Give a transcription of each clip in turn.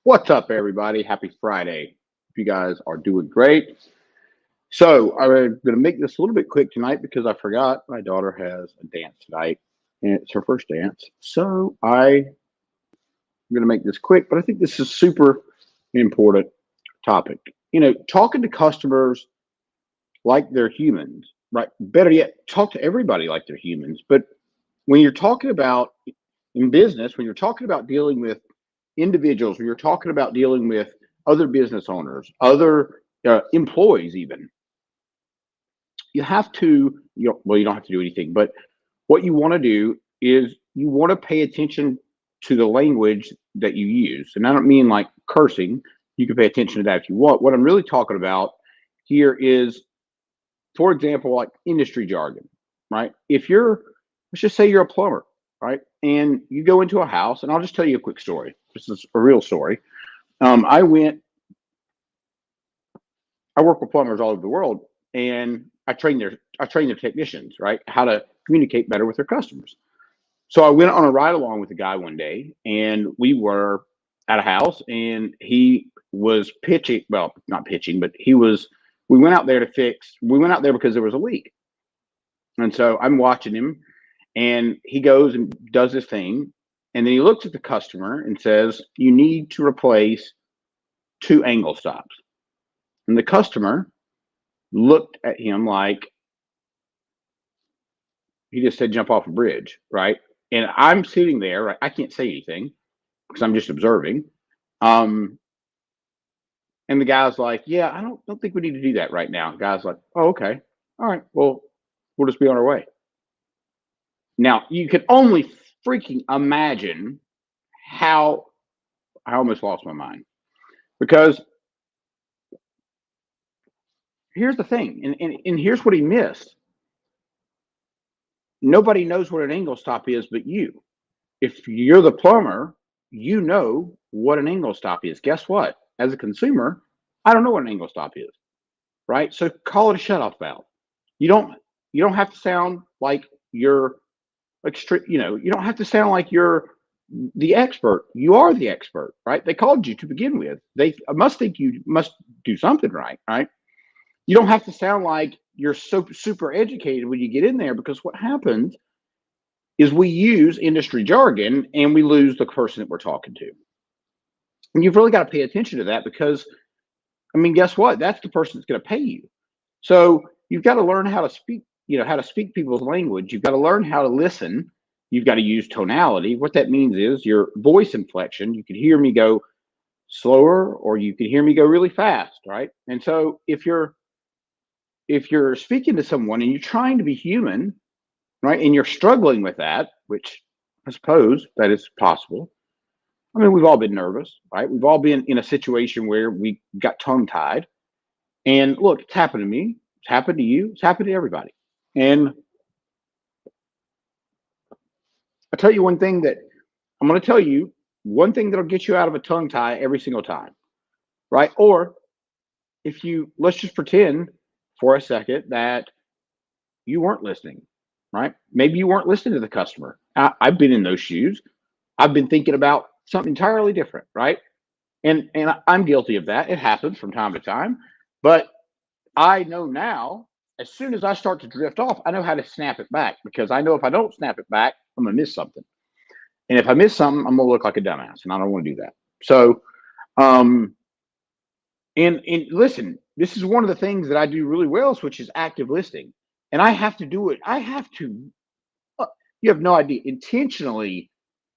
What's up, everybody? Happy Friday. Hope you guys are doing great. So, I'm going to make this a little bit quick tonight because I forgot my daughter has a dance tonight, and it's her first dance. So, I'm going to make this quick, but I think this is super important topic. Talking to customers like they're humans, right? Better yet, talk to everybody like they're humans. But when you're talking about in business, when you're talking about dealing with individuals, when you're talking about dealing with other business owners, other employees, even, you have to, well, you don't have to do anything, but what you want to do is you want to pay attention to the language that you use. And I don't mean like cursing. You can pay attention to that if you want. What I'm really talking about here is, for example, like industry jargon, right? If you're, let's just say you're a plumber, right? And you go into a house, and I'll just tell you a quick story. This is a real story. I went, I work with plumbers all over the world, and I train their technicians, right? How to communicate better with their customers. So I went on a ride along with a guy one day, and we were at a house, and he was pitching. Well, not pitching, but he was. We went out there to fix. We went out there because there was a leak, and so I'm watching him, and he goes and does this thing, and then he looks at the customer and says, "You need to replace two angle stops." And the customer looked at him like he just said, "Jump off a bridge," right? And I'm sitting there, right? I can't say anything because I'm just observing. Um, and the guy's like, "Yeah, I don't think we need to do that right now." The guy's like, "Oh, okay, all right. Well, we'll just be on our way." Now you can only freaking imagine how I almost lost my mind because here's the thing, and here's what he missed. Nobody knows what an angle stop is but you. If you're the plumber, you know what an angle stop is. Guess what? As a consumer, I don't know what an angle stop is, right? So call it a shutoff valve. You don't you don't have to sound like you're you don't have to sound like you're the expert. You are the expert, right? They called you to begin with. They must think you must do something right, right? You don't have to sound like you're so super educated when you get in there because what happens is we use industry jargon and we lose the person that we're talking to. And you've really got to pay attention to that because, I mean, guess what? That's the person that's going to pay you. So you've got to learn how to speak, how to speak people's language. You've got to learn how to listen. You've got to use tonality. What that means is your voice inflection. You can hear me go slower or you can hear me go really fast, right? And so if you're speaking to someone and you're trying to be human, right, and you're struggling with that, which I suppose that is possible. I mean, we've all been nervous, right? We've all been in a situation where we got tongue tied. And look, it's happened to me. It's happened to you. It's happened to everybody. And I tell you one thing that I'm going to tell you one thing that'll get you out of a tongue tie every single time, right? Or if you, let's just pretend for a second that you weren't listening, right? Maybe you weren't listening to the customer. I've been in those shoes. I've been thinking about something entirely different, right? And I'm guilty of that. It happens from time to time, but I know now. As soon as I start to drift off, I know how to snap it back because I know if I don't snap it back, I'm gonna miss something. And if I miss something, I'm gonna look like a dumbass, and I don't want to do that. So, um, and listen, this is one of the things that I do really well, which is active listening, and I have to do it. I have to. uh, You have no idea. Intentionally,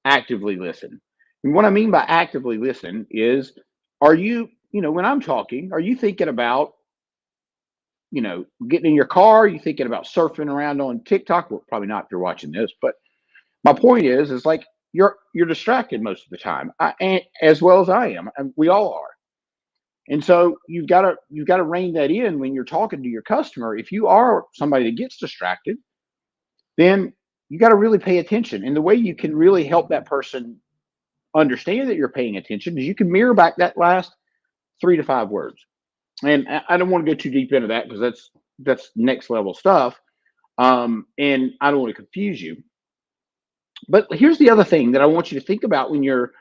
actively listen. And what I mean by actively listen is, are you, when I'm talking, are you thinking about, getting in your car? Are you thinking about surfing around on TikTok? Well, probably not if you're watching this, but my point is like you're distracted most of the time, and as well as I am, and we all are. And so you've got to rein that in when you're talking to your customer. If you are somebody that gets distracted, then you got to really pay attention. And the way you can really help that person understand that you're paying attention is you can mirror back that last 3 to 5 words. And I don't want to go too deep into that because that's next level stuff. And I don't want to confuse you. But here's the other thing that I want you to think about when you're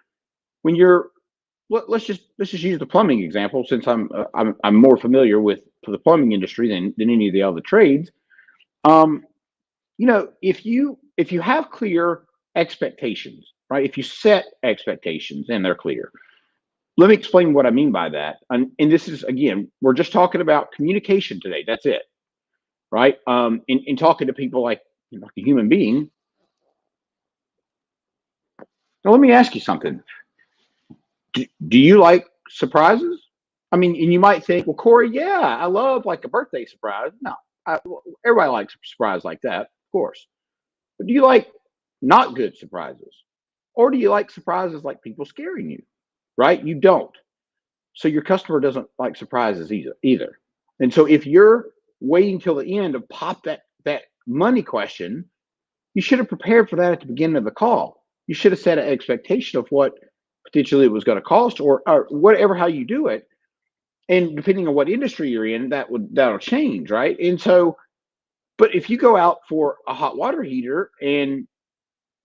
let's just use the plumbing example since I'm more familiar with the plumbing industry than any of the other trades. Um, if you have clear expectations, right? If you set expectations and they're clear, let me explain what I mean by that. And this is again, we're just talking about communication today. That's it, right? In talking to people like like a human being. Now, let me ask you something. Do you like surprises? I mean, and you might think, well, Corey, yeah, I love like a birthday surprise. No, everybody likes a surprise like that, of course. But do you like not good surprises? Or do you like surprises like people scaring you? Right? You don't. So your customer doesn't like surprises either. And so if you're waiting till the end to pop that money question, you should have prepared for that at the beginning of the call. You should have set an expectation of what potentially it was going to cost or whatever how you do it. And depending on what industry you're in, that'll change, right? And so, but if you go out for a hot water heater and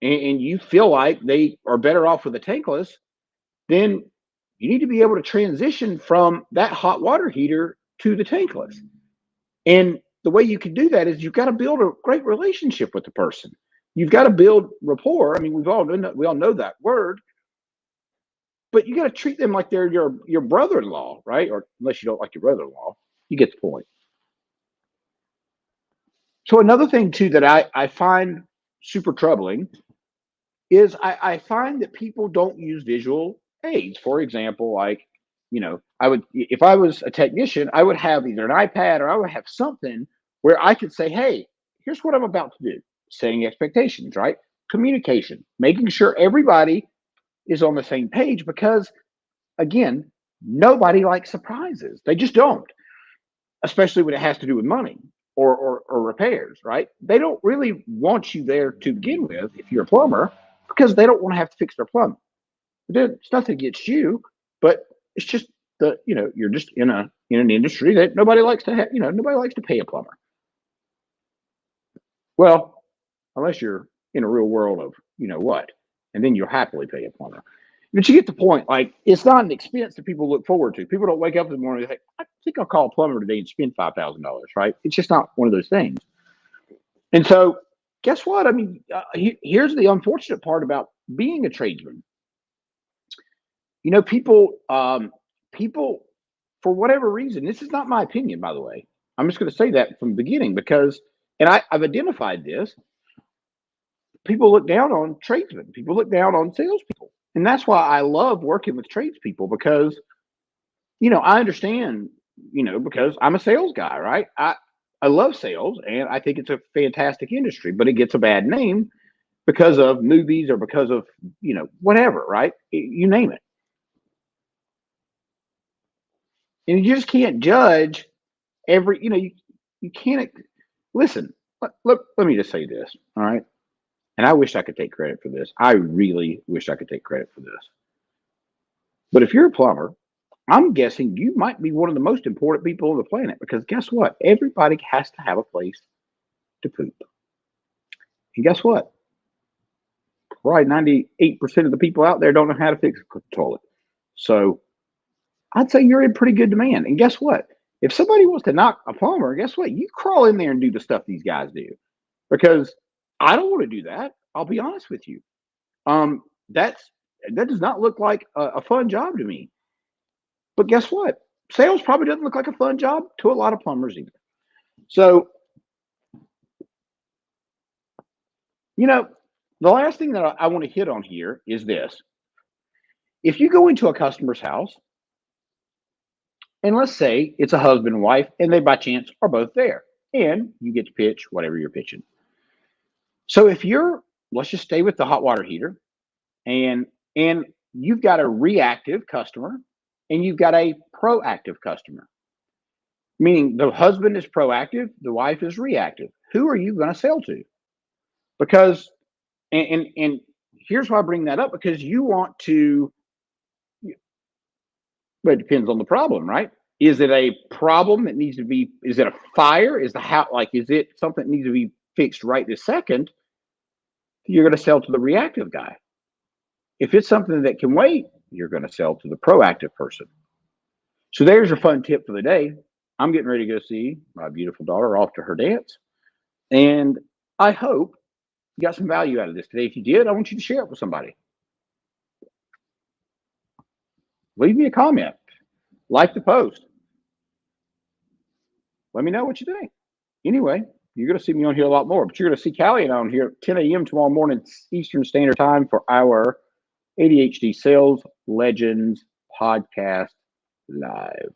you feel like they are better off with a tankless, then you need to be able to transition from that hot water heater to the tankless. And the way you can do that is you've got to build a great relationship with the person. You've got to build rapport. I mean, we all know that word, but you got to treat them like they're your brother-in-law, right? Or unless you don't like your brother-in-law, you get the point. So another thing too that I find super troubling is I find that people don't use visual aids. For example, like, I would, if I was a technician, I would have either an iPad or I would have something where I could say, hey, here's what I'm about to do. Setting expectations, right? Communication, making sure everybody is on the same page because, again, nobody likes surprises. They just don't, especially when it has to do with money or repairs, right? They don't really want you there to begin with if you're a plumber because they don't want to have to fix their plumbing. It's nothing against you, but it's just you're just in an industry that nobody likes to have. Nobody likes to pay a plumber. Well, unless you're in a real world of what, and then you'll happily pay a plumber. But you get the point. Like, it's not an expense that people look forward to. People don't wake up in the morning and think, I think I'll call a plumber today and spend $5,000. Right? It's just not one of those things. And so, guess what? I mean, here's the unfortunate part about being a tradesman. People, for whatever reason, this is not my opinion, by the way. I'm just going to say that from the beginning because, and I've identified this. People look down on tradesmen. People look down on salespeople, and that's why I love working with tradespeople because, I understand, because I'm a sales guy, right? I love sales, and I think it's a fantastic industry, but it gets a bad name because of movies or because of whatever, right? You name it. And you just can't judge you can't listen. Let me just say this, all right? And I wish I could take credit for this. I really wish I could take credit for this. But if you're a plumber, I'm guessing you might be one of the most important people on the planet because guess what? Everybody has to have a place to poop. And guess what? Probably 98% of the people out there don't know how to fix a toilet. So I'd say you're in pretty good demand. And guess what? If somebody wants to knock a plumber, guess what? You crawl in there and do the stuff these guys do because I don't want to do that. I'll be honest with you. Um, that does not look like a fun job to me. But guess what? Sales probably doesn't look like a fun job to a lot of plumbers either. So, you know, the last thing that I want to hit on here is this. If you go into a customer's house, and let's say it's a husband and wife, and they by chance are both there, and you get to pitch whatever you're pitching. So let's just stay with the hot water heater, and you've got a reactive customer, and you've got a proactive customer. Meaning the husband is proactive, the wife is reactive. Who are you going to sell to? Because and here's why I bring that up because you want to, but it depends on the problem, right? Is it a problem that needs to be? Is it a fire? Is the house is it something that needs to be fixed right this second? You're going to sell to the reactive guy. If it's something that can wait, you're going to sell to the proactive person. So there's your fun tip for the day. I'm getting ready to go see my beautiful daughter off to her dance. And I hope you got some value out of this today. If you did, I want you to share it with somebody. Leave me a comment. Like the post. Let me know what you think. Anyway, you're going to see me on here a lot more, but you're going to see Callie and I on here at 10 a.m. tomorrow morning Eastern Standard Time for our ADHD Sales Legends podcast live.